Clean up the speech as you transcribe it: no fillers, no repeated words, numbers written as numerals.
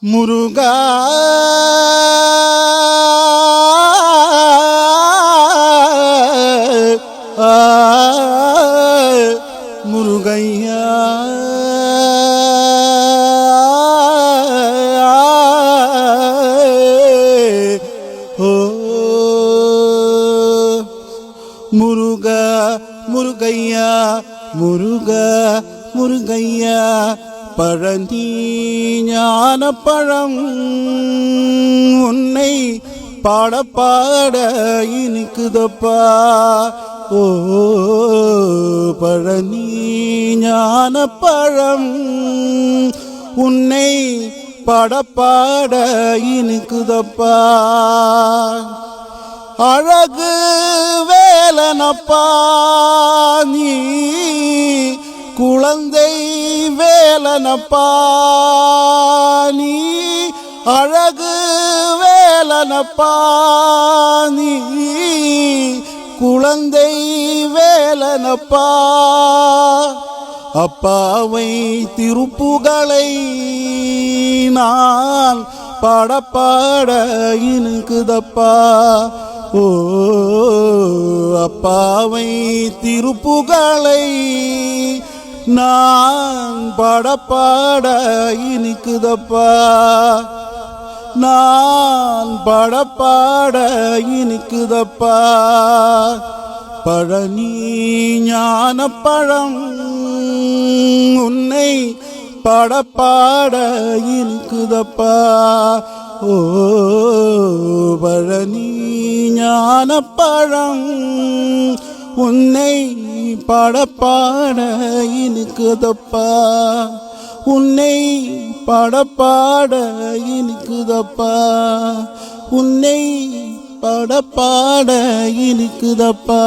முருகா முருகையா ஓ முருகா முருகையா முருகா முருகையா பழனி ஞான பழம் உன்னை பாட பாட இனிக்குதப்பா ஓ பழனி ஞான பழம் உன்னை பாட பாட இனிக்குதப்பா அழகு வேலனப்பா நீ குழந்தை வேலனப்பா நீ அழகு வேலனப்பா நீ குழந்தை வேலனப்பா அப்பாவை திருப்புகளை நான் பாட பாட இனுக்குதப்பா ஓ அப்பாவை திருப்புகளை நான் பாட பாட இனிக்குதப்பா நான் பாட பாட இனிக்குதப்பா பழனி ஞான பழம் உன்னை பாட பாட இனிக்குதப்பா ஓ பழனி ஞான பழம் உன்னை பாட பாட இனிக்குதப்பா உன்னை பாட பாட இனிக்குதப்பா உன்னை பாட பாட இனிக்குதப்பா